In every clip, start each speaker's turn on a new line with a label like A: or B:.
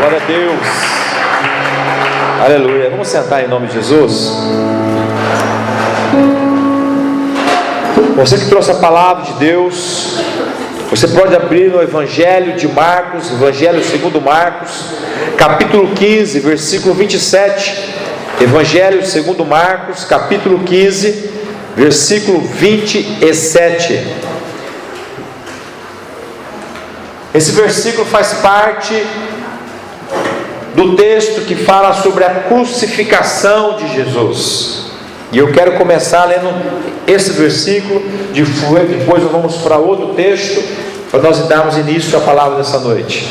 A: Glória a Deus. Aleluia. Vamos sentar em nome de Jesus. Você que trouxe a palavra de Deus, você pode abrir no Evangelho de Marcos, Evangelho segundo Marcos, capítulo 15, versículo 27. Evangelho segundo Marcos, capítulo 15, versículo 27. Esse versículo faz parte do texto que fala sobre a crucificação de Jesus. E eu quero começar lendo esse versículo, depois nós vamos para outro texto, para nós darmos início à palavra dessa noite.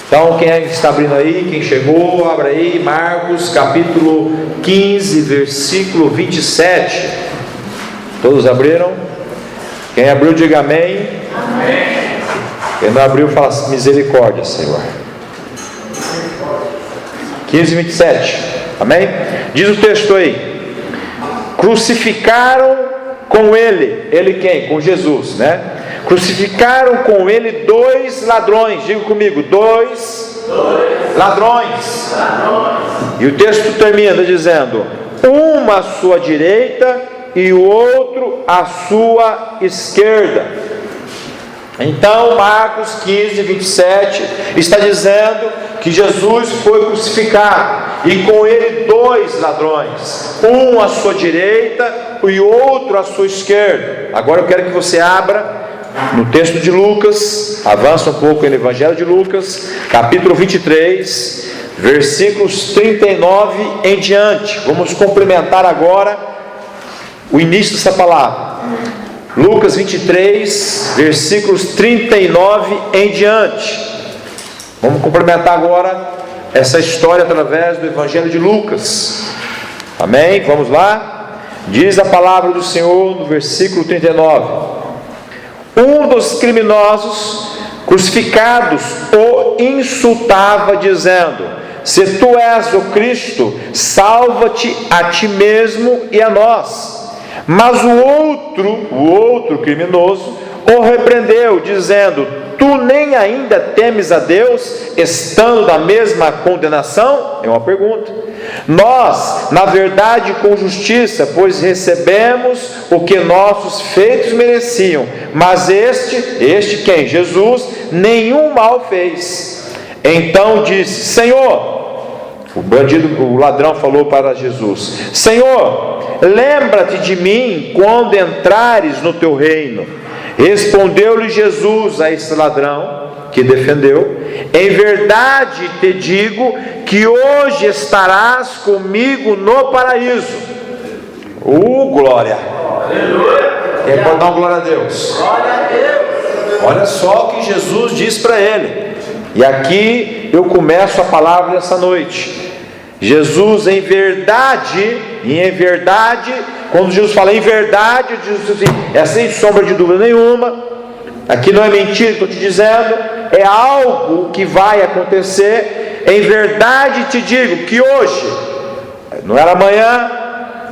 A: Então, quem está abrindo aí, quem chegou, abra aí, Marcos, capítulo 15, versículo 27. Todos abriram? Quem abriu, diga amém. Amém. Quem não abriu, fala misericórdia, Senhor. 15, 27. Amém? Diz o texto aí: crucificaram com ele. Ele quem? Com Jesus, né? Crucificaram com ele dois ladrões. Diga comigo, dois ladrões. E o texto termina dizendo: um à sua direita e o outro à sua esquerda. Então Marcos 15, 27 está dizendo que Jesus foi crucificado e com ele dois ladrões, um à sua direita e outro à sua esquerda. Agora eu quero que você abra no texto de Lucas, avança um pouco no Evangelho de Lucas, capítulo 23, versículos 39 em diante. Vamos complementar agora o início dessa palavra. Lucas 23, versículos 39 em diante. Vamos complementar agora essa história através do Evangelho de Lucas. Amém? Vamos lá? Diz a palavra do Senhor no versículo 39: um dos criminosos crucificados o insultava, dizendo: se tu és o Cristo, salva-te a ti mesmo e a nós. Mas o outro criminoso o repreendeu, dizendo: tu nem ainda temes a Deus, estando na mesma condenação? É uma pergunta. Nós, na verdade, com justiça, pois recebemos o que nossos feitos mereciam, mas este quem? Jesus, nenhum mal fez. Então disse: Senhor, o ladrão falou para Jesus: Senhor, lembra-te de mim quando entrares no teu reino. Respondeu-lhe Jesus a esse ladrão que defendeu: em verdade te digo que hoje estarás comigo no paraíso. Glória! Quem pode dar uma glória a Deus? Glória a Deus! Olha só o que Jesus diz para ele. E aqui eu começo a palavra dessa noite. Jesus, em verdade, quando Jesus fala em verdade, diz assim, é sem sombra de dúvida nenhuma, aqui não é mentira que eu estou te dizendo, é algo que vai acontecer. Em verdade te digo que hoje, não era amanhã,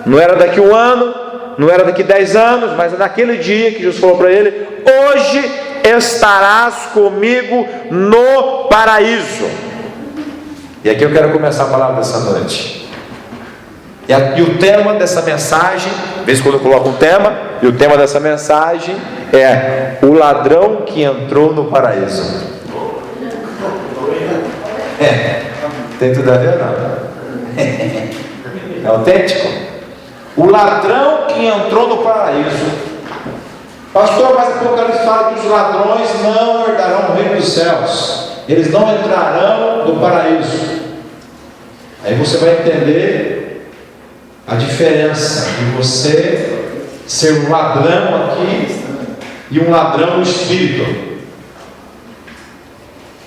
A: não era daqui um ano, não era daqui 10 anos, mas é naquele dia que Jesus falou para ele: hoje estarás comigo no paraíso. E aqui eu quero começar a palavra dessa noite. E o tema dessa mensagem, de vez em quando eu coloco um tema, e o tema dessa mensagem é: o ladrão que entrou no paraíso. Tem tudo a ver, não? É autêntico? O ladrão que entrou no paraíso. Pastor, mas Apocalipse fala que os ladrões não herdarão o reino dos céus. Eles não entrarão no paraíso. Aí você vai entender a diferença de você ser um ladrão aqui e um ladrão no espírito.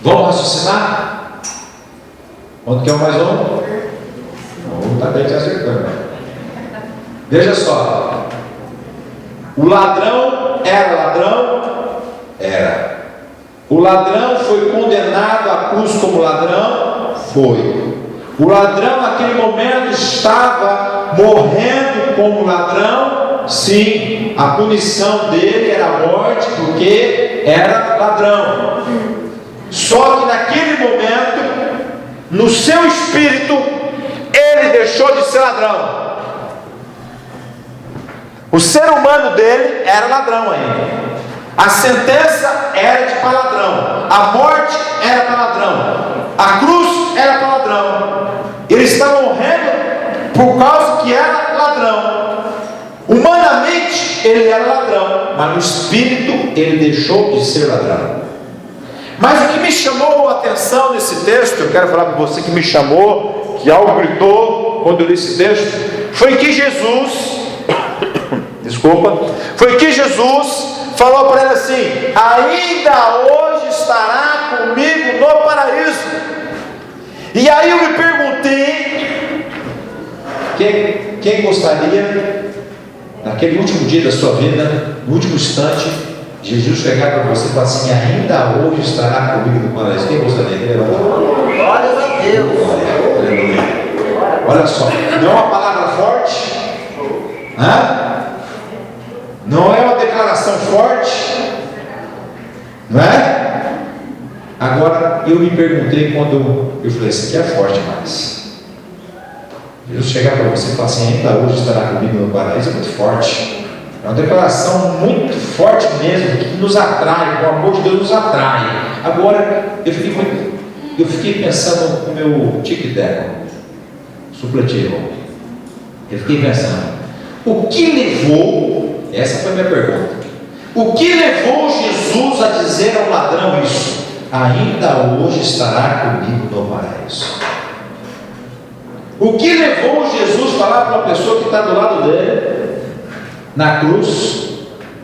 A: Vamos raciocinar? Quanto que é o mais um? Um está bem te acertando. Veja só. O ladrão era ladrão? Era. O ladrão foi condenado à cruz como ladrão? Foi. O ladrão naquele momento estava morrendo como ladrão? Sim. A punição dele era a morte porque era ladrão. Só que naquele momento no seu espírito, ele deixou de ser ladrão. O ser humano dele era ladrão ainda. A sentença era de para ladrão. A morte era para ladrão. A cruz era para ladrão. Ele estava morrendo por causa que era ladrão. Humanamente ele era ladrão, mas no espírito ele deixou de ser ladrão. Mas o que me chamou a atenção nesse texto, eu quero falar para você que me chamou, que algo gritou quando eu li esse texto, foi que Jesus foi que Jesus falou para ele assim: ainda hoje estará comigo no paraíso. E aí eu me perguntei, quem gostaria, naquele último dia da sua vida, no último instante, Jesus chegar para você e falar assim: ainda hoje estará comigo no paraíso? Quem gostaria?
B: Glória a Deus.
A: Olha só, não é uma palavra forte, não é uma declaração forte, não é? Agora eu me perguntei quando eu falei: isso aqui é forte demais. Jesus chegar para você e falar assim: ainda hoje estará comigo no paraíso, é muito forte. É uma declaração muito forte mesmo, que nos atrai, o amor de Deus nos atrai. Agora eu fiquei pensando no meu tic-tac, supletivo. Eu fiquei pensando, o que levou, essa foi a minha pergunta, o que levou Jesus a dizer ao ladrão isso? Ainda hoje estará comigo no paraíso. O que levou Jesus a falar para uma pessoa que está do lado dele, na cruz,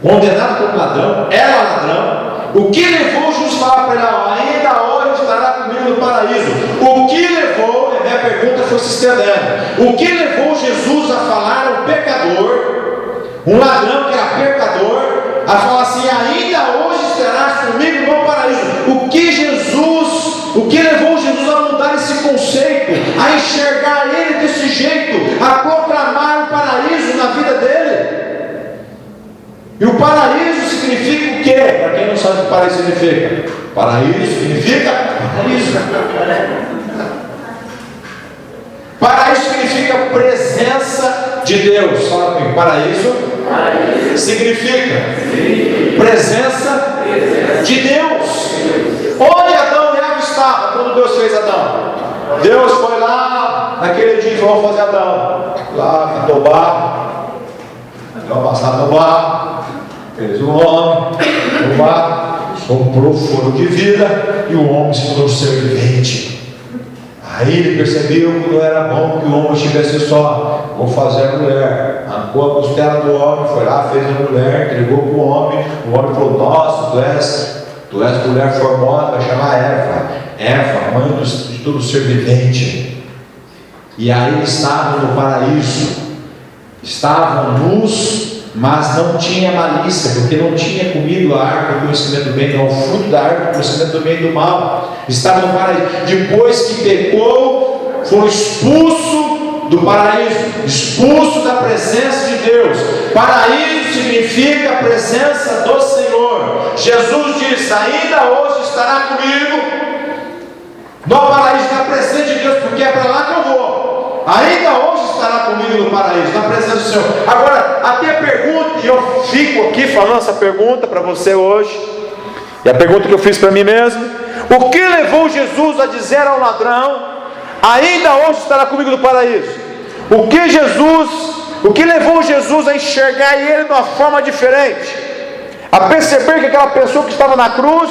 A: condenado como ladrão, era ladrão? O que levou Jesus a falar para ele: ainda hoje estará comigo no paraíso? O que levou, a minha pergunta foi se estendendo, o que levou Jesus a falar ao pecador, um ladrão que era pecador, a falar assim: ainda hoje estarás comigo no paraíso? O que levou Jesus a mudar esse conceito, a enxergar ele desse jeito, a proclamar o paraíso na vida dele? E o paraíso significa o quê? Para quem não sabe o que paraíso significa, paraíso significa paraíso. Paraíso significa presença de Deus. Fala comigo: paraíso significa presença de Deus. Onde Adão e Eva estavam quando Deus fez Adão? Deus foi lá naquele dia e falou: vamos fazer Adão. Lá, cantou barro, deu passar no barro, fez o homem, o barro, soprou fogo de vida e o homem se tornou ser vivente. Aí ele percebeu que não era bom que o homem estivesse só. Vou fazer a mulher. Arrancou a costela do homem, foi lá, fez a mulher, entregou para o homem. O homem falou: nossa, tu és mulher formosa, vai chamar Eva, mãe de todo ser vivente. E aí eles estavam no paraíso, estavam nus, mas não tinha malícia, porque não tinha comido a árvore do conhecimento do bem, não, o fruto da árvore do conhecimento do bem e do mal. Estavam no paraíso. Depois que pecou, foram expulsos do paraíso, expulso da presença de Deus. Paraíso significa a presença do Senhor. Jesus disse: ainda hoje estará comigo no paraíso, na presença de Deus, porque é para lá que eu vou. Ainda hoje estará comigo no paraíso, na presença do Senhor. Agora, até a pergunta, e eu fico aqui falando essa pergunta para você hoje, e a pergunta que eu fiz para mim mesmo: o que levou Jesus a dizer ao ladrão: ainda hoje estará comigo no paraíso? O que levou Jesus a enxergar ele de uma forma diferente, a perceber que aquela pessoa que estava na cruz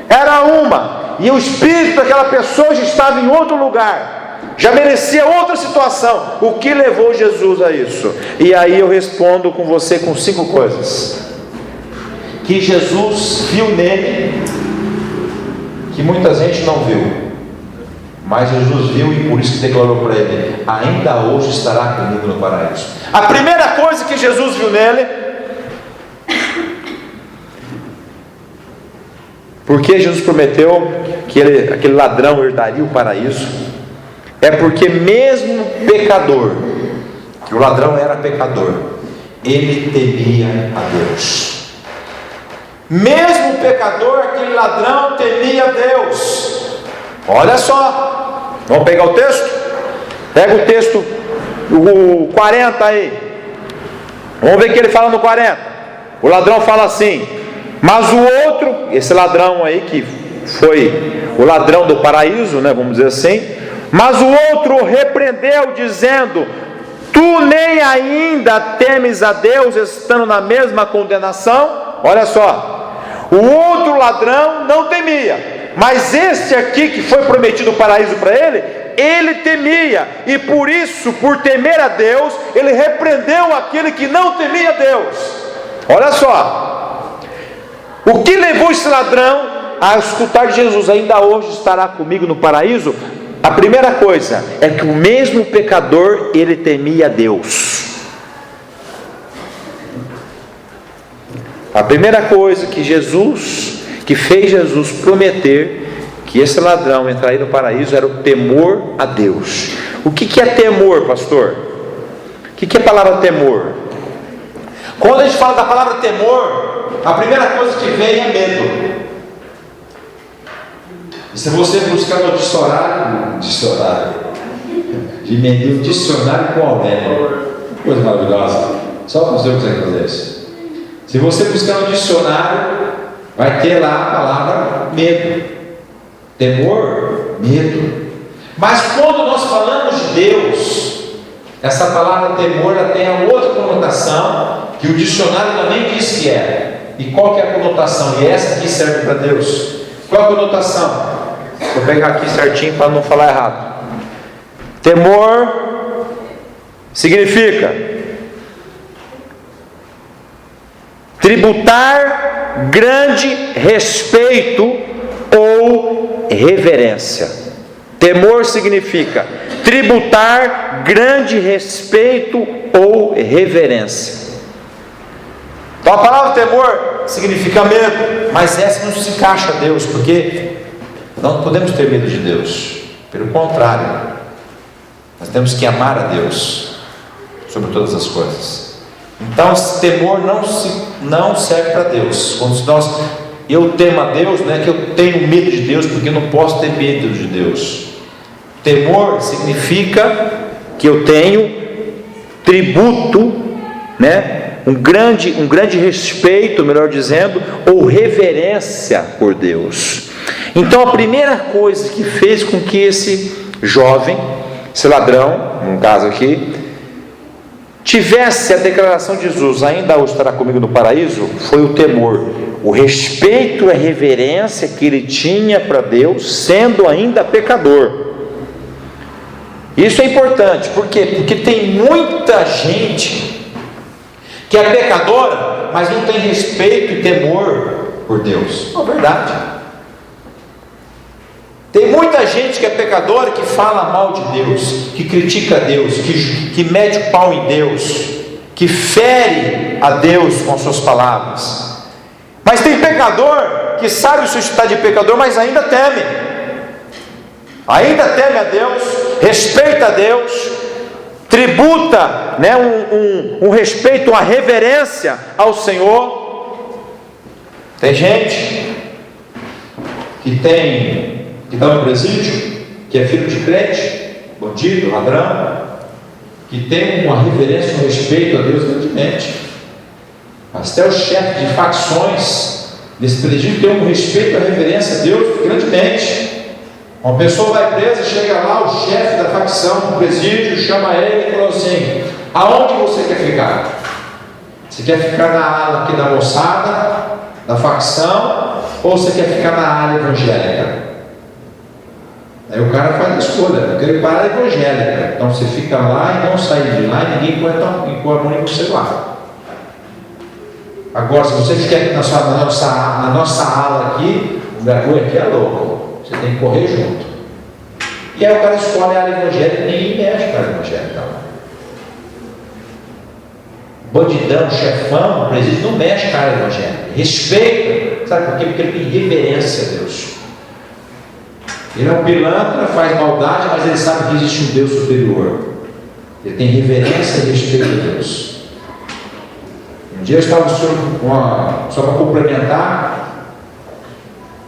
A: era uma, e o espírito daquela pessoa já estava em outro lugar, já merecia outra situação? O que levou Jesus a isso? E aí eu respondo com você com 5 coisas que Jesus viu nele, que muita gente não viu, mas Jesus viu, e por isso que declarou para ele: ainda hoje estará comigo no paraíso. A primeira coisa que Jesus viu nele, porque Jesus prometeu que aquele ladrão herdaria o paraíso, é porque mesmo pecador, que o ladrão era pecador, ele temia a Deus. Mesmo pecador, aquele ladrão temia a Deus. Olha só, Vamos pegar o texto? Pega o texto, o 40 aí. Vamos ver o que ele fala no 40. O ladrão fala assim: mas o outro, esse ladrão aí que foi o ladrão do paraíso, né, vamos dizer assim, mas o outro o repreendeu, dizendo: tu nem ainda temes a Deus, estando na mesma condenação? Olha só, o outro ladrão não temia, mas este aqui que foi prometido o paraíso para ele temia, e por isso, por temer a Deus, ele repreendeu aquele que não temia a Deus. Olha só, o que levou esse ladrão a escutar de Jesus: ainda hoje estará comigo no paraíso? A primeira coisa é que o mesmo pecador, ele temia a Deus. A primeira coisa que fez Jesus prometer que esse ladrão entraria no paraíso era o temor a Deus. O que é temor, pastor? O que é a palavra temor? Quando a gente fala da palavra temor, a primeira coisa que vem é medo.
C: E se você buscar no dicionário, de medir o dicionário com Aurélio, coisa maravilhosa, só para os Deus conseguem fazer isso. Se você buscar no dicionário, vai ter lá a palavra medo. Temor, medo. Mas quando nós falamos de Deus, essa palavra temor ela tem a outra conotação que o dicionário também diz que é. E qual que é a conotação? E essa aqui serve para Deus. Qual a conotação?
A: Vou pegar aqui certinho para não falar errado. Temor significa tributar grande respeito ou reverência. Temor significa tributar grande respeito ou reverência. Então a palavra temor significa medo, mas essa não se encaixa a Deus, porque não podemos ter medo de Deus. Pelo contrário, nós temos que amar a Deus sobre todas as coisas. Então esse temor não serve para Deus. Quando eu temo a Deus, não é que eu tenho medo de Deus, porque eu não posso ter medo de Deus. Temor significa que eu tenho tributo, né? Um grande respeito, melhor dizendo, ou reverência por Deus. Então a primeira coisa que fez com que esse jovem, esse ladrão, no caso aqui, tivesse a declaração de Jesus: ainda hoje estará comigo no paraíso, foi o temor, o respeito e a reverência que ele tinha para Deus, sendo ainda pecador. Isso é importante, por quê? Porque tem muita gente que é pecadora, mas não tem respeito e temor por Deus. É verdade. Tem muita gente que é pecadora, que fala mal de Deus, que critica Deus, que mete o pau em Deus, que fere a Deus com suas palavras. Mas tem pecador que sabe o seu estado de pecador, mas ainda teme a Deus, respeita a Deus, tributa, né, um respeito, uma reverência ao Senhor. Tem gente que está no presídio, que é filho de crente, bandido, ladrão, que tem uma reverência, um respeito a Deus grandemente. Até o chefe de facções desse presídio tem um respeito e reverência a Deus grandemente. Uma pessoa vai presa, chega lá, o chefe da facção do presídio chama ele e falou assim: aonde você quer ficar? Você quer ficar na ala aqui da moçada, da facção, ou você quer ficar na ala evangélica? Aí o cara faz a escolha: eu quero ir para a ala evangélica. Então você fica lá e não sai de lá, e ninguém põe a mão em você lá. Agora, se você ficar na nossa ala aqui, o bagulho aqui é louco. Você tem que correr junto. E aí o cara escolhe a área evangélica e ninguém mexe com a área evangélica. Bandidão, chefão, o presídio não mexe com a área evangélica. Respeita. Sabe por quê? Porque ele tem reverência a Deus. Ele é um pilantra, faz maldade, mas ele sabe que existe um Deus superior. Ele tem reverência e respeito a Deus. Um dia eu estava só para complementar.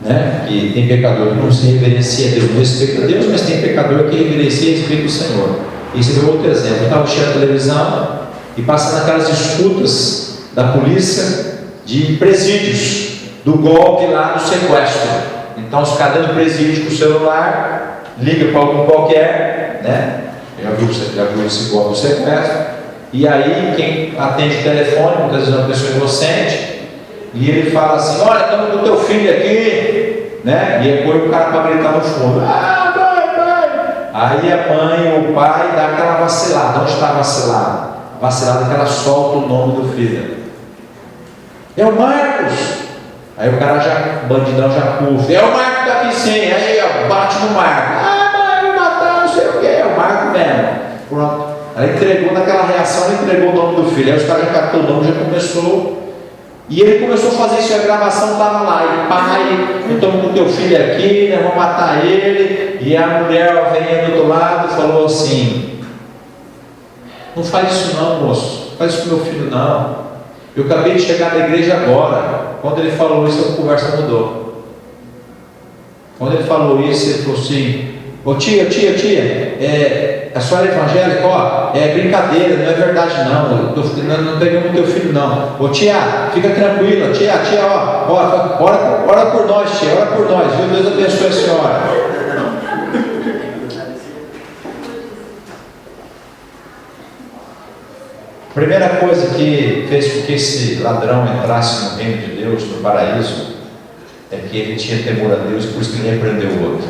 C: né? Que tem pecador que não se reverencia a Deus, não respeita a Deus, mas tem pecador que reverencia e respeita o Senhor. Esse é outro exemplo. Eu estava assistindo a televisão e passando aquelas disputas da polícia de presídios, do golpe lá do sequestro. Então os caras do presídio com o celular, liga para algum qualquer, né? Já viu esse golpe do sequestro. E aí quem atende o telefone, muitas vezes é uma pessoa inocente, e ele fala assim: olha, estamos com o teu filho aqui, né? E aí põe o cara para gritar no fundo: ah, mãe! Aí a mãe ou o pai dá aquela vacilada. Onde está a vacilada? Vacilada que ela solta o nome do filho. É o Marcos. Aí o cara já, bandidão já puxa: é o Marcos daqui sim. Aí ó, bate no Marcos. Ah, mãe, vou matar, não sei o que. É o Marcos mesmo. Pronto. Ela entregou naquela reação, ela entregou o nome do filho. Aí os caras já captou o nome, já começou. E ele começou a fazer isso, a gravação estava lá. E pai, eu estou com o teu filho aqui, nós vamos matar ele. E a mulher vem do outro lado e falou assim: não faz isso não, moço, não faz isso com meu filho não. Eu acabei de chegar da igreja agora. Quando ele falou isso, a conversa mudou. Quando ele falou isso, ele falou assim: ô tia, a senhora é evangélica? Ó, é brincadeira, não é verdade não. Não pegamos teu filho não. Ô tia, fica tranquila, tia, ó, ora por nós, tia, ora por nós, viu? Deus abençoe a senhora. Primeira coisa que fez com que esse ladrão entrasse no reino de Deus, no paraíso, é que ele tinha temor a Deus, por isso que ele repreendeu o outro.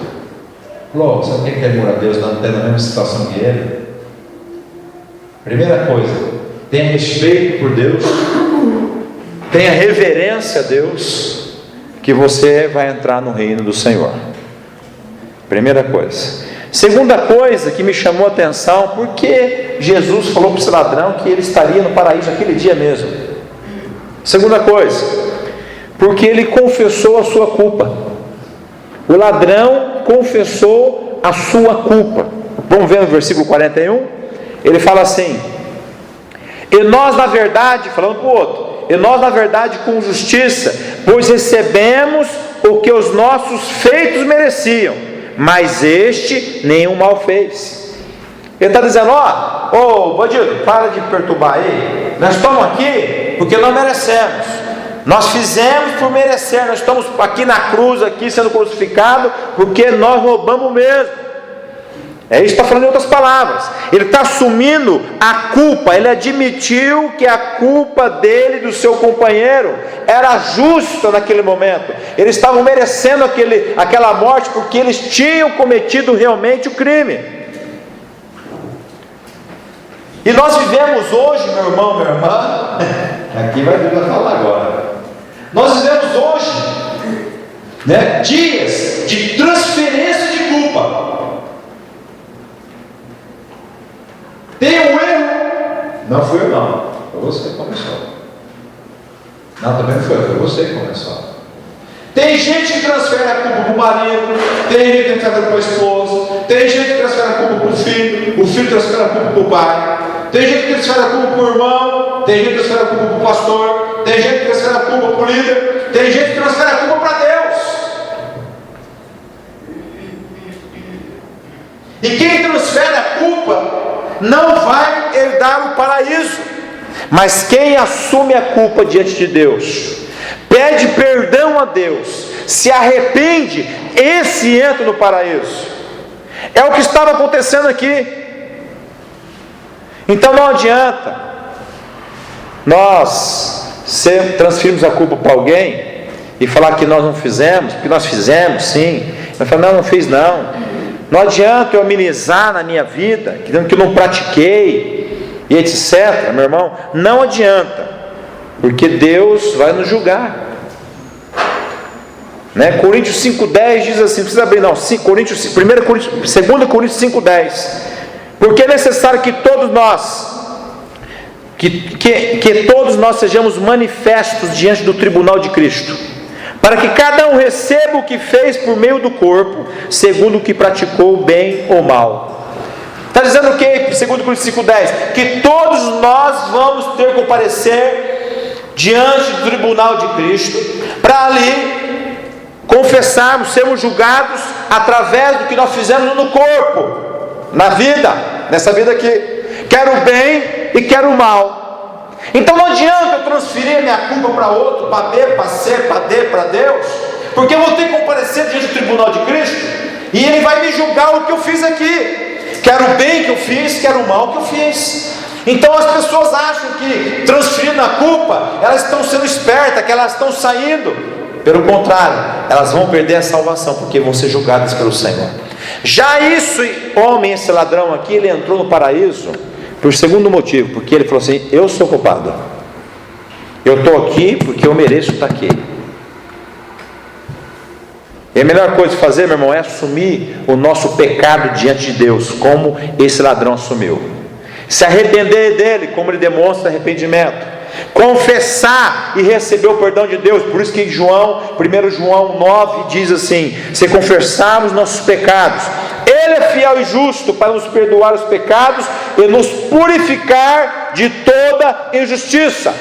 C: Falou: você não tem temor a Deus, não tem na mesma situação que ele? Primeira coisa, tenha respeito por Deus, tenha reverência a Deus, que você vai entrar no reino do Senhor. Primeira coisa. Segunda coisa que me chamou a atenção: porque Jesus falou para esse ladrão que ele estaria no paraíso aquele dia mesmo. Segunda coisa, porque ele confessou a sua culpa. O ladrão confessou a sua culpa. Vamos ver no versículo 41. Ele fala assim: e nós na verdade, falando para o outro, e nós na verdade com justiça, pois recebemos o que os nossos feitos mereciam, mas este nenhum mal fez. Ele está dizendo: ó, bandido, para de perturbar aí. Nós estamos aqui porque nós merecemos. Nós fizemos por merecer. Nós estamos aqui na cruz, aqui sendo crucificados, porque nós roubamos mesmo. É isso que está falando em outras palavras. Ele está assumindo a culpa. Ele admitiu que a culpa dele e do seu companheiro era justa naquele momento. Eles estavam merecendo aquela morte porque eles tinham cometido realmente o crime. E nós vivemos hoje, meu irmão, minha irmã, aqui vai vir para falar agora. Nós vivemos hoje, né, dias de transferência de culpa. Tem um erro, não fui eu não, foi você que começou. Não, também não foi você que começou. Tem gente que transfere a culpa para o marido, tem gente que transfere para a esposa, tem gente que transfere a culpa para o filho transfere a culpa para o pai, tem gente que transfere a culpa para o irmão, tem gente que transfere a culpa para o pastor, tem gente que transfere a culpa para o líder, tem gente que transfere a culpa para Deus. E quem transfere a culpa não vai herdar o paraíso, mas quem assume a culpa diante de Deus, pede perdão a Deus, se arrepende, esse entra no paraíso. É o que estava acontecendo aqui. Então não adianta nós transferirmos a culpa para alguém e falar que nós não fizemos, porque nós fizemos sim. Mas falar: não fiz não. Não adianta eu amenizar na minha vida, dizendo que eu não pratiquei, e etc. Meu irmão, não adianta, porque Deus vai nos julgar. Né? Coríntios 5,10 diz assim, não precisa abrir não, 2 Coríntios 5,10. Porque é necessário que todos nós, que todos nós sejamos manifestos diante do tribunal de Cristo, para que cada um receba o que fez por meio do corpo, segundo o que praticou, bem ou mal. Está dizendo o que? 2 Coríntios 5,10 que todos nós vamos ter que comparecer diante do tribunal de Cristo, para ali
A: confessarmos, sermos julgados através do que nós fizemos no corpo, na vida, nessa vida aqui. Quero o bem e quero o mal. Então não adianta eu transferir a minha culpa para outro, para B, para C, para D, para Deus, porque eu vou ter que comparecer diante do tribunal de Cristo, e Ele vai me julgar o que eu fiz aqui. Quero o bem que eu fiz, quero o mal que eu fiz. Então as pessoas acham que transferindo a culpa, elas estão sendo espertas, que elas estão saindo. Pelo contrário, elas vão perder a salvação, porque vão ser julgadas pelo Senhor. Já esse ladrão aqui, ele entrou no paraíso por segundo motivo, porque ele falou assim: eu sou culpado, eu estou aqui porque eu mereço estar aqui. E a melhor coisa a fazer, meu irmão, é assumir o nosso pecado diante de Deus, como esse ladrão assumiu. Se arrepender dele, como ele demonstra arrependimento. Confessar e receber o perdão de Deus. Por isso que em 1 João 9 diz assim: se confessarmos nossos pecados, Ele é fiel e justo para nos perdoar os pecados e nos purificar de toda injustiça.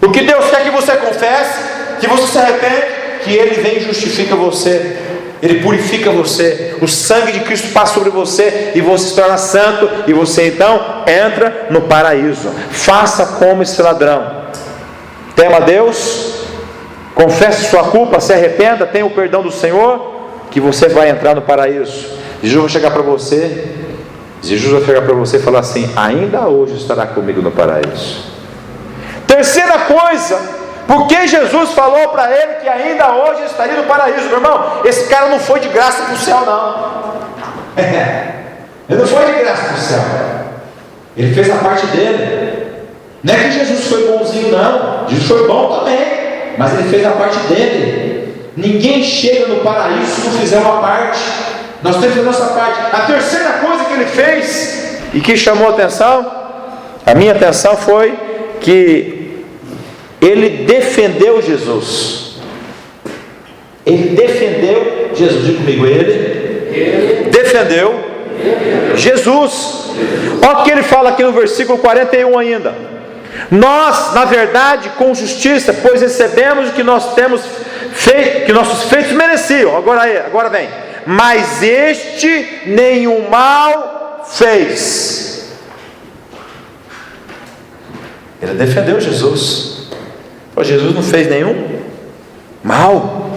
A: O que Deus quer que você confesse, que você se arrepende, que Ele vem e justifica você, Ele purifica você, o sangue de Cristo passa sobre você, e você se torna santo, e você então entra no paraíso. Faça como esse ladrão, tema a Deus, confesse sua culpa, se arrependa, tenha o perdão do Senhor, que você vai entrar no paraíso. Jesus vai chegar para você e falar assim: ainda hoje estará comigo no paraíso. Terceira coisa, porque Jesus falou para ele que ainda hoje estaria no paraíso. Meu irmão, esse cara não foi de graça para o céu, não. Ele não foi de graça para o céu. Ele fez a parte dele. Não é que Jesus foi bonzinho, não. Jesus foi bom também, mas ele fez a parte dele. Ninguém chega no paraíso se não fizer uma parte. Nós temos a nossa parte. A terceira coisa que ele fez e que chamou a atenção, a minha atenção, foi que ele defendeu Jesus. Ele defendeu Jesus. Diga comigo, ele defendeu Jesus. Olha o que ele fala aqui no versículo 41 ainda: nós, na verdade, com justiça, pois recebemos o que nós temos feito, que nossos feitos mereciam. Agora vem: mas este nenhum mal fez. Ele defendeu Jesus. Jesus não fez nenhum mal.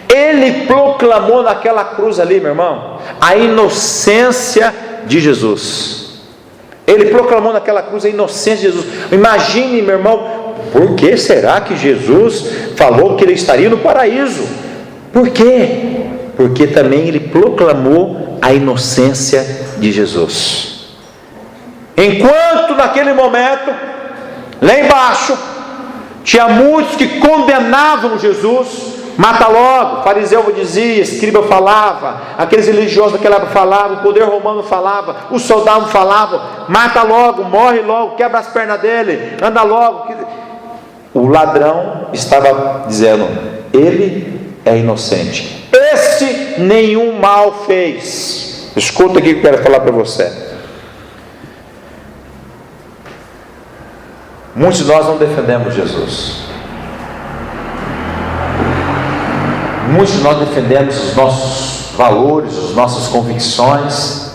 A: Ele proclamou naquela cruz ali, meu irmão, a inocência de Jesus. Ele proclamou naquela cruz a inocência de Jesus. Imagine, meu irmão, por que será que Jesus falou que ele estaria no paraíso? Por quê? Porque também ele proclamou a inocência de Jesus. Enquanto naquele momento, lá embaixo, tinha muitos que condenavam Jesus. Mata logo, fariseu dizia, escriba falava, aqueles religiosos daquela época falavam, o poder romano falava, os soldados falavam: mata logo, morre logo, quebra as pernas dele, anda logo. O ladrão estava dizendo: ele é inocente, esse nenhum mal fez. Escuta aqui que eu quero falar para você. Muitos de nós não defendemos Jesus. Muitos de nós defendemos os nossos valores, as nossas convicções,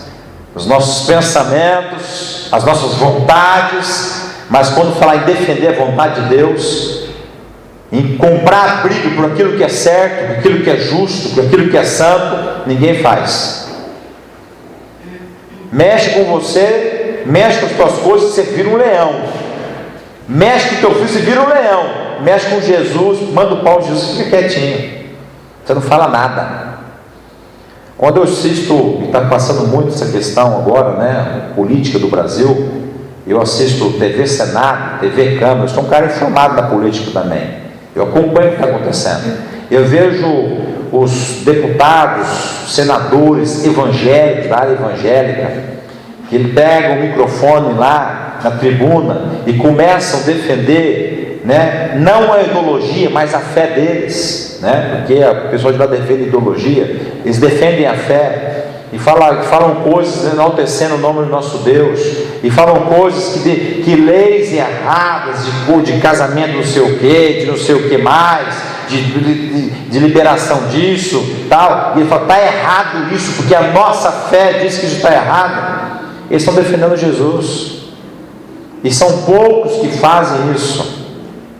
A: os nossos pensamentos, as nossas vontades, mas quando falar em defender a vontade de Deus, em comprar briga por aquilo que é certo, por aquilo que é justo, por aquilo que é santo, ninguém faz. Mexe com você, mexe com as tuas coisas, você vira um leão. Mexe com o teu filho, você vira um leão. Mexe com Jesus, manda o pau de Jesus, fica quietinho, você não fala nada. Quando eu assisto, está passando muito essa questão agora, né, política do Brasil, eu assisto TV Senado, TV Câmara, eu sou um cara informado na política também, eu acompanho o que está acontecendo. Eu vejo os deputados, senadores evangélicos, da área evangélica, que ele pega o microfone lá na tribuna e começam a defender, né, não a ideologia, mas a fé deles, né, porque a pessoa de lá defende ideologia, eles defendem a fé, e falam coisas enaltecendo o nome do nosso Deus, e falam coisas que leis erradas de casamento não sei o que, de não sei o que mais, de liberação disso, tal. E ele fala: está errado isso, porque a nossa fé diz que isso está errado. Eles estão defendendo Jesus, e são poucos que fazem isso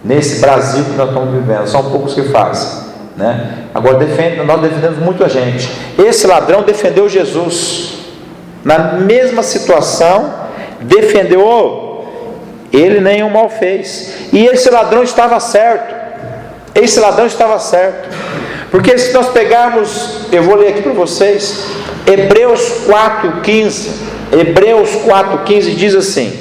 A: nesse Brasil que nós estamos vivendo. São poucos que fazem, né? Agora nós defendemos muita gente. Esse ladrão defendeu Jesus na mesma situação, defendeu. Ele nenhum mal fez, e esse ladrão estava certo. Esse ladrão estava certo, porque se nós pegarmos, eu vou ler aqui para vocês, Hebreus 4,15. Hebreus 4,15 diz assim: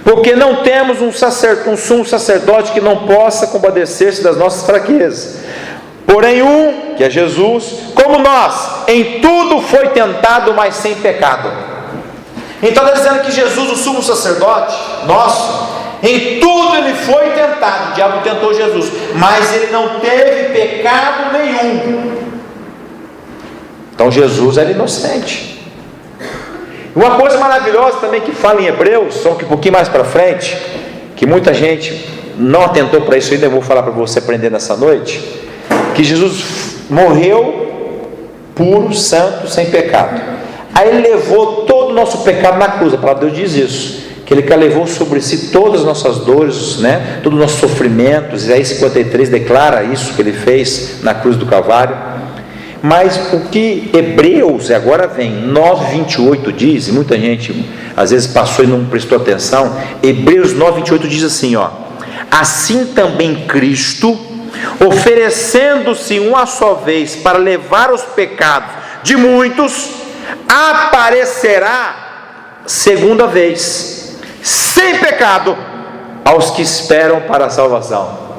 A: porque não temos um sumo sacerdote que não possa compadecer-se das nossas fraquezas, porém que é Jesus, como nós, em tudo foi tentado, mas sem pecado. Então está dizendo que Jesus, o sumo sacerdote nosso, em tudo ele foi tentado. O diabo tentou Jesus, mas ele não teve pecado nenhum. Então Jesus era inocente. Uma coisa maravilhosa também que fala em Hebreus, só que um pouquinho mais para frente, que muita gente não atentou para isso ainda, eu vou falar para você aprender nessa noite, que Jesus morreu puro, santo, sem pecado. Aí ele levou todo o nosso pecado na cruz. A palavra de Deus diz isso, que ele levou sobre si todas as nossas dores, né? Todos os nossos sofrimentos. Isaías 53 declara isso que ele fez na cruz do Calvário. Mas o que Hebreus, agora vem 9:28 diz, e muita gente às vezes passou e não prestou atenção. Hebreus 9:28 diz assim, ó: assim também Cristo, oferecendo-se uma só vez para levar os pecados de muitos, aparecerá segunda vez, sem pecado, aos que esperam para a salvação.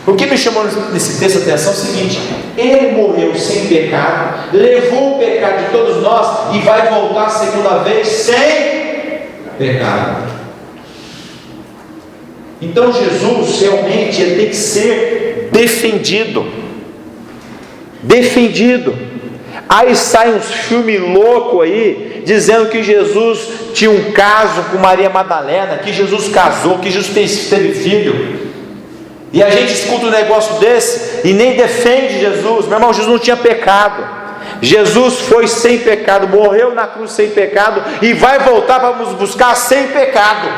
A: O que me chamou nesse texto a atenção é o seguinte: ele morreu sem pecado, levou o pecado de todos nós e vai voltar a segunda vez sem pecado. Então Jesus realmente ele tem que ser defendido. Aí saem uns filmes loucos aí, dizendo que Jesus tinha um caso com Maria Madalena, que Jesus casou, que Jesus teve filho. E a gente escuta um negócio desse e nem defende Jesus. Meu irmão, Jesus não tinha pecado. Jesus foi sem pecado, morreu na cruz sem pecado e vai voltar para nos buscar sem pecado.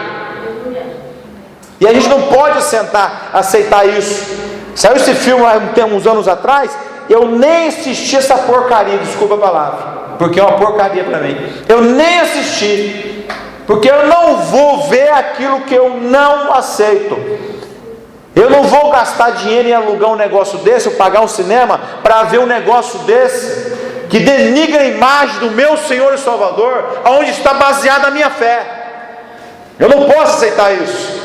A: E a gente não pode aceitar isso. Saiu esse filme há uns anos atrás. Eu nem assisti essa porcaria, desculpa a palavra, porque é uma porcaria para mim. Eu nem assisti, porque eu não vou ver aquilo que eu não aceito. Eu não vou gastar dinheiro em alugar um negócio desse, ou pagar um cinema para ver um negócio desse, que denigra a imagem do meu Senhor e Salvador, aonde está baseada a minha fé. Eu não posso aceitar isso.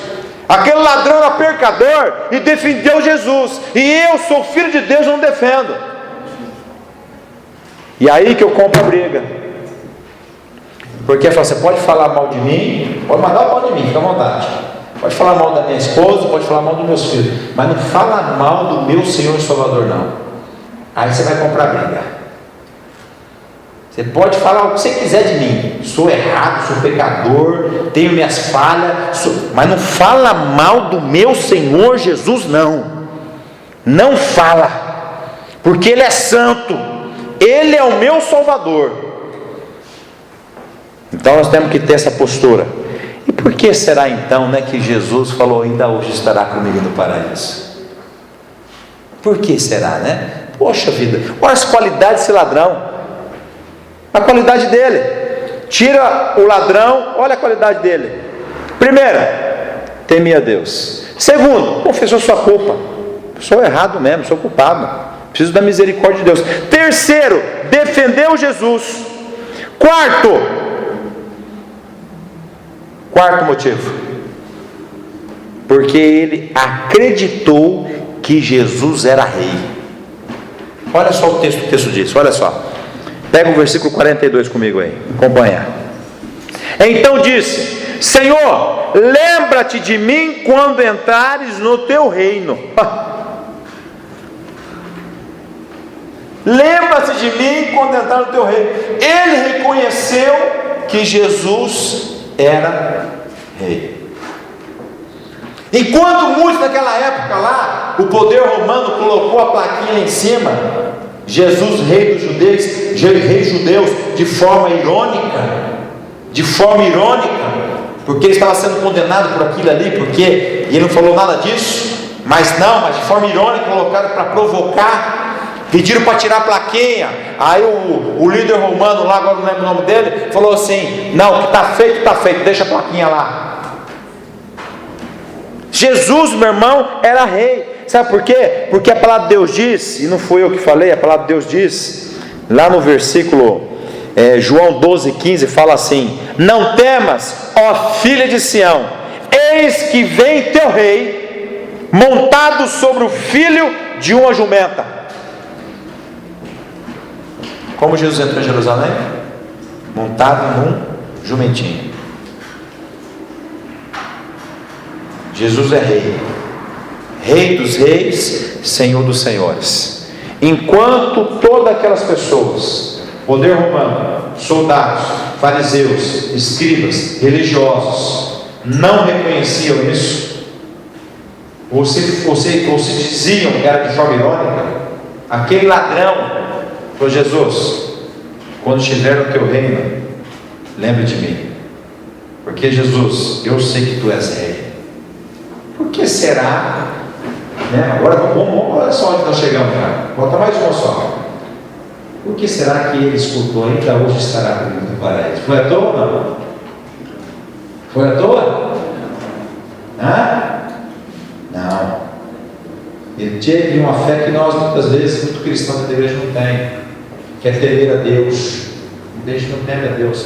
A: Aquele ladrão era pecador e defendeu Jesus, e eu sou filho de Deus e não defendo. E aí que eu compro a briga, porque você pode falar mal de mim, pode mandar o pau de mim, fica à vontade, pode falar mal da minha esposa, pode falar mal dos meus filhos, mas não fala mal do meu Senhor e Salvador não. Aí você vai comprar briga. Você pode falar o que você quiser de mim, sou errado, sou pecador, tenho minhas falhas, mas não fala mal do meu Senhor Jesus não fala, porque Ele é santo, Ele é o meu Salvador. Então nós temos que ter essa postura. E por que será então, né, que Jesus falou: ainda hoje estará comigo no paraíso? Por que será, né? Poxa vida, olha as qualidades desse ladrão, a qualidade dele. Tira o ladrão, olha a qualidade dele. Primeira, temia Deus. Segundo, confessou sua culpa. Sou errado mesmo, sou culpado, preciso da misericórdia de Deus. Terceiro, defendeu Jesus. Quarto motivo, porque ele acreditou que Jesus era rei. Olha só o texto diz, olha só. Pega o versículo 42 comigo aí, acompanha. Então disse: Senhor, lembra-te de mim quando entrares no teu reino. Lembra-te de mim quando entrar no teu reino. Ele reconheceu que Jesus era rei. Enquanto muitos naquela época lá, o poder romano colocou a plaquinha lá em cima, Jesus, rei dos judeus, de forma irônica, porque ele estava sendo condenado por aquilo ali, porque ele não falou nada disso, mas de forma irônica, colocaram para provocar, pediram para tirar a plaquinha. Aí o líder romano lá, agora não lembro o nome dele, falou assim: não, o que está feito, deixa a plaquinha lá. Jesus, meu irmão, era rei. Sabe por quê? Porque a palavra de Deus diz, e não fui eu que falei, a palavra de Deus diz, lá no versículo João 12,15, fala assim: não temas, ó filha de Sião, eis que vem teu rei, montado sobre o filho de uma jumenta. Como Jesus entrou em Jerusalém? Montado num jumentinho. Jesus é rei, rei dos reis, senhor dos senhores. Enquanto todas aquelas pessoas, poder romano, soldados, fariseus, escribas, religiosos, não reconheciam isso, ou se diziam que era de forma irônica, aquele ladrão falou: Jesus, quando estiver no teu reino, lembre de mim, porque Jesus, eu sei que tu és rei. Por que será? Agora vamos, olha só onde nós chegamos, cara. Bota mais uma só. Por que será que ele escutou ainda hoje estará comigo no paraíso? Foi à toa ou não? Foi à toa? Não. Ele teve uma fé que nós muitas vezes, muito cristãos da igreja, não tem. Quer temer a Deus. Não teme a Deus.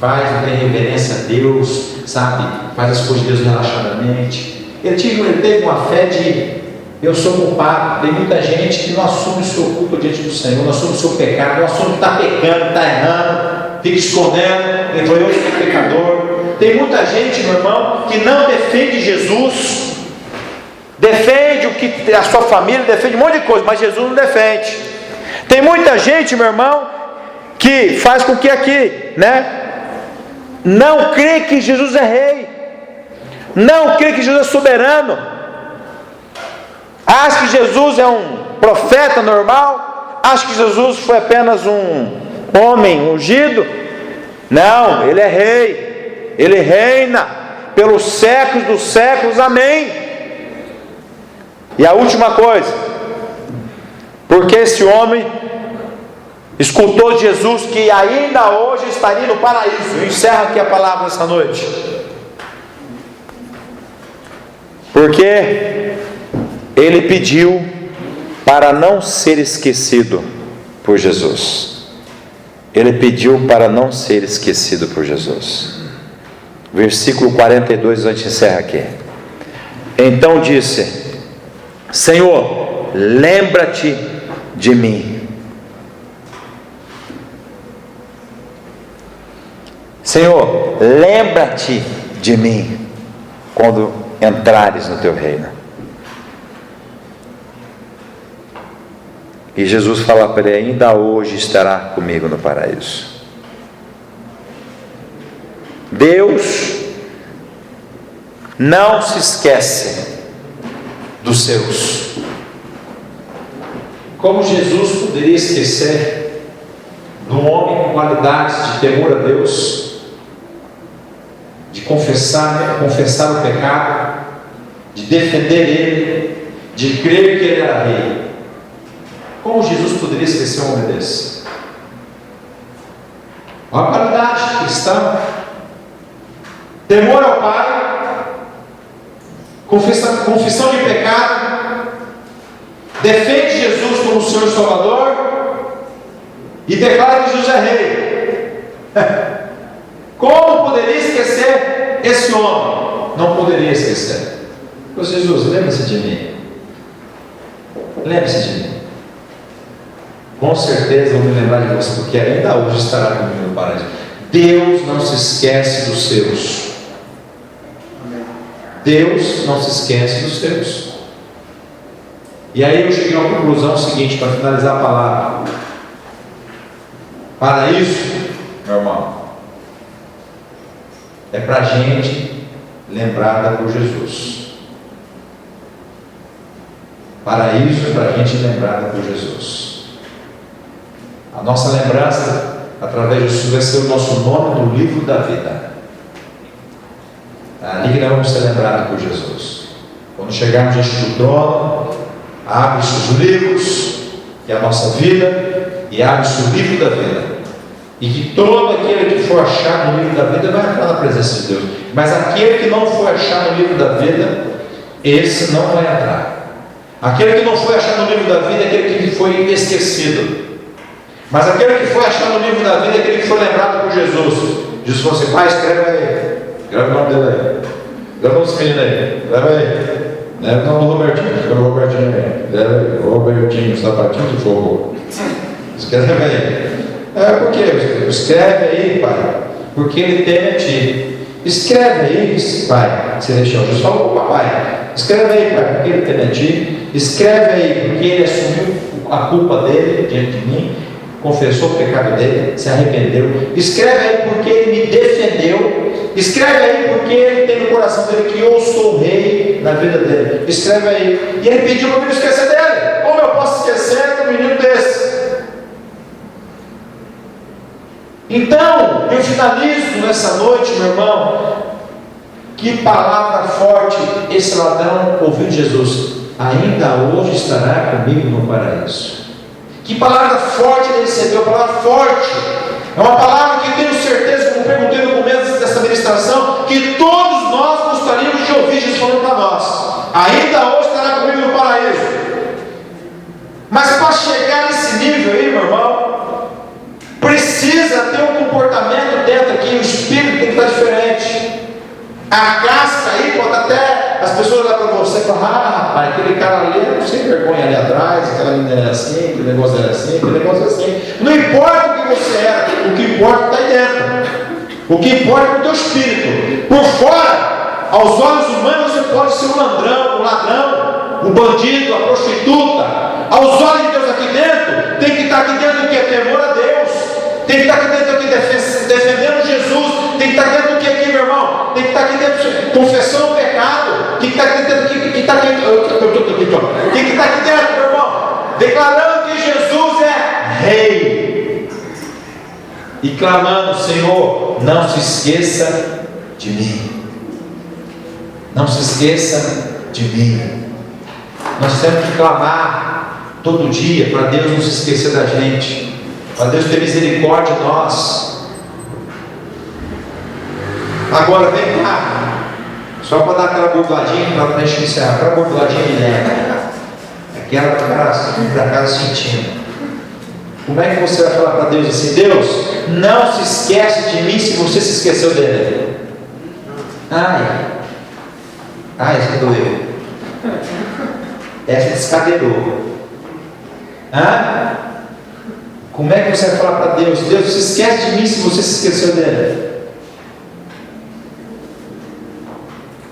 A: Não tem reverência a Deus, sabe? Faz as coisas de Deus relaxadamente. Ele teve uma fé de: eu sou culpado. Tem muita gente que não assume o seu culpa diante do Senhor, não assume o seu pecado, não assume que está pecando, está errando, fica escondendo. Ele falou: eu sou pecador. Tem muita gente, meu irmão, que não defende Jesus, defende o que a sua família, defende um monte de coisa, mas Jesus não defende. Tem muita gente, meu irmão, que faz com que aqui, não crê que Jesus é rei, não crê que Jesus é soberano, acha que Jesus é um profeta normal, acha que Jesus foi apenas um homem ungido. Não, ele é rei, ele reina pelos séculos dos séculos, amém. E a última coisa, porque esse homem escutou de Jesus que ainda hoje estaria no paraíso. Eu encerro aqui a palavra essa noite, porque ele pediu para não ser esquecido por Jesus. Ele pediu para não ser esquecido por Jesus. Versículo 42, a gente encerra aqui. Então disse: Senhor, lembra-te de mim. Senhor, lembra-te de mim quando entrares no teu reino. E Jesus fala para ele: ainda hoje estará comigo no paraíso. Deus não se esquece dos seus. Como Jesus poderia esquecer de um homem com qualidades de temor a Deus, de confessar o pecado, de defender ele, de crer que ele era rei? Como Jesus poderia esquecer um homem desse? Uma qualidade cristã: temor ao Pai, confissão de pecado, defende Jesus como Senhor e Salvador e declara que Jesus é rei. Como poderia esquecer esse homem? Não poderia esquecer. Pois Jesus, lembre-se de mim. Lembre-se de mim. Com certeza eu vou me lembrar de você, porque ainda hoje estará comigo no paraíso. Deus não se esquece dos seus. Deus não se esquece dos seus. E aí eu cheguei a uma conclusão seguinte, para finalizar a palavra: paraíso, meu irmão, é para a gente lembrada por Jesus.
C: Paraíso para a gente lembrar por Jesus. A nossa lembrança, através de Jesus, vai ser o nosso nome no livro da vida. Ali que nós vamos ser lembrados por Jesus. Quando chegarmos diante do trono, abre-se os livros, que é a nossa vida, e abre-se o livro da vida. E que todo aquele que for achado no livro da vida vai entrar na presença de Deus. Mas aquele que não for achado no livro da vida, esse não vai entrar. Aquele que não foi achado no livro da vida é aquele que foi esquecido. Mas aquele que foi achado no livro da vida é aquele que foi lembrado por Jesus. Jesus falou assim: pai, escreve aí. Escreve o nome dele aí. Escreve o nome desse menino aí. Escreve aí. Não é o nome do Robertinho. Escreve o Robertinho aí. Escreve aí. O Robertinho, sapatinho de fogo. Escreve aí. Por quê? Escreve aí, pai. Porque ele teme a ti. Escreve aí, pai. Celestial. Jesus falou para o papai: escreve aí, pai, porque ele teme a ti. Escreve aí, porque ele assumiu a culpa dele diante de mim, confessou o pecado dele, se arrependeu. Escreve aí, porque ele me defendeu. Escreve aí, porque ele tem no coração dele que eu sou o rei na vida dele. Escreve aí. E ele pediu para eu não esquecer dele. Como eu posso esquecer de um menino desse? Então, eu finalizo nessa noite, meu irmão. Que palavra forte esse ladrão ouviu de Jesus: ainda hoje estará comigo no paraíso. Que palavra forte ele recebeu, palavra forte. É uma palavra que tenho certeza, como perguntei no começo dessa ministração, que todos nós gostaríamos de ouvir Jesus falando para nós: ainda hoje estará comigo no paraíso. Mas para chegar nesse nível aí, meu irmão, precisa ter um comportamento dentro aqui, o espírito tem que estar diferente. A casca aí pode até as pessoas olhar para você e falar: ah, rapaz, aquele cara ali era sem vergonha ali atrás, aquela menina era assim, aquele negócio era assim, aquele negócio era assim. Não importa o que você era, o que importa está aí dentro. O que importa é o teu espírito. Por fora, aos olhos humanos, você pode ser um ladrão, um bandido, a prostituta. Aos olhos de Deus aqui dentro, tem que estar aqui dentro do que é temor a Deus. Tem que estar aqui dentro aqui defendendo Jesus. Tem que estar dentro do que aqui, meu irmão? Tem que estar aqui dentro confessando o pecado. Tem que estar aqui dentro tem que estar aqui dentro, meu irmão, declarando que Jesus é Rei. E clamando: Senhor, não se esqueça de mim. Não se esqueça de mim. Nós temos que clamar todo dia para Deus não se esquecer da gente, para Deus ter misericórdia de nós. Agora vem cá, só para dar aquela burladinha, para deixar encerrar, aquela burladinha de leve, aquela para casa sentindo. Como é que você vai falar para Deus assim: Deus, não se esquece de mim se você se esqueceu dele? Ai, isso doeu. Essa descadeirou. Como é que você vai falar para Deus: Deus, se esquece de mim se você se esqueceu dele?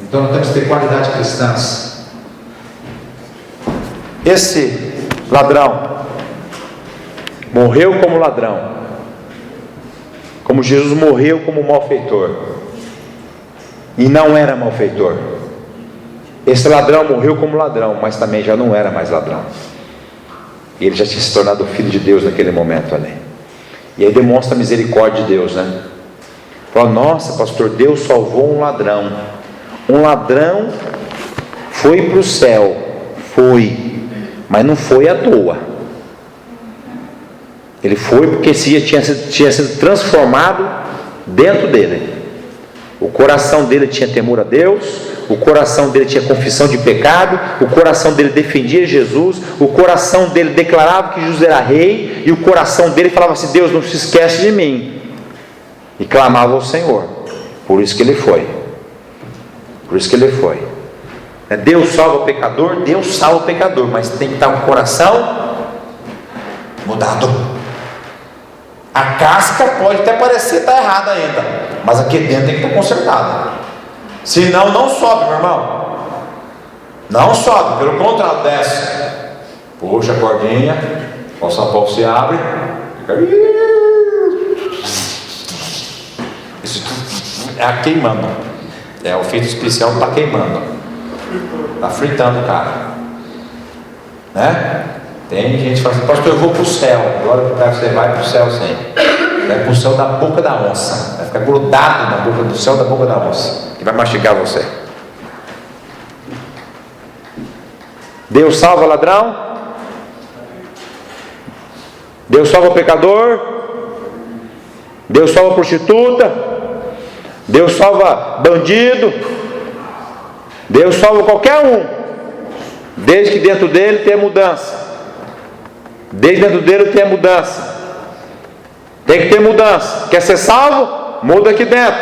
C: Então nós temos que ter qualidade cristãs.
A: Esse ladrão morreu como ladrão, como Jesus morreu como malfeitor, e não era malfeitor. Esse ladrão morreu como ladrão, mas também já não era mais ladrão. Ele já tinha se tornado filho de Deus naquele momento ali. E aí demonstra a misericórdia de Deus, né? Fala: nossa, pastor, Deus salvou um ladrão. Um ladrão foi para o céu, mas não foi à toa. Ele foi porque tinha sido transformado dentro dele. O coração dele tinha temor a Deus, o coração dele tinha confissão de pecado, o coração dele defendia Jesus, o coração dele declarava que Jesus era Rei, e o coração dele falava assim: Deus, não se esquece de mim, e clamava ao Senhor. Por isso que ele foi. Deus salva o pecador, Deus salva o pecador, mas tem que estar com o coração mudado. A casca pode até parecer estar errada ainda, mas aqui dentro tem que estar consertada. Senão não sobe, meu irmão. Não sobe, pelo contrário, desce. Puxa a cordinha, o sapão se abre, isso é queimando. O efeito especial está queimando, está fritando o cara.
C: né? Tem gente que fala assim, pastor, eu vou para o céu. Agora você vai para o céu sim. Vai para o céu da boca da onça. Vai ficar grudado na boca do céu da boca da onça, que vai mastigar você.
A: Deus salva ladrão? Deus salva pecador? Deus salva prostituta? Deus salva bandido? Deus salva qualquer um, desde que dentro dele tenha mudança. Desde dentro dele tenha mudança. Tem que ter mudança. Quer ser salvo? Muda aqui dentro.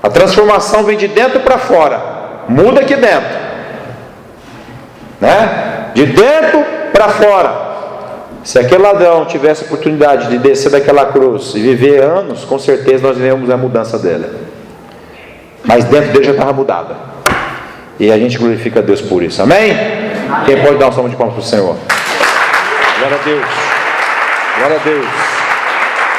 A: A transformação vem de dentro para fora. Muda aqui dentro, né? De dentro para fora. Se aquele ladrão tivesse a oportunidade de descer daquela cruz e viver anos, com certeza nós veremos a mudança dele. Mas dentro dele já estava mudada. E a gente glorifica a Deus por isso. Amém? Quem pode dar um salve de palmas para o Senhor? Glória a Deus. Glória a Deus.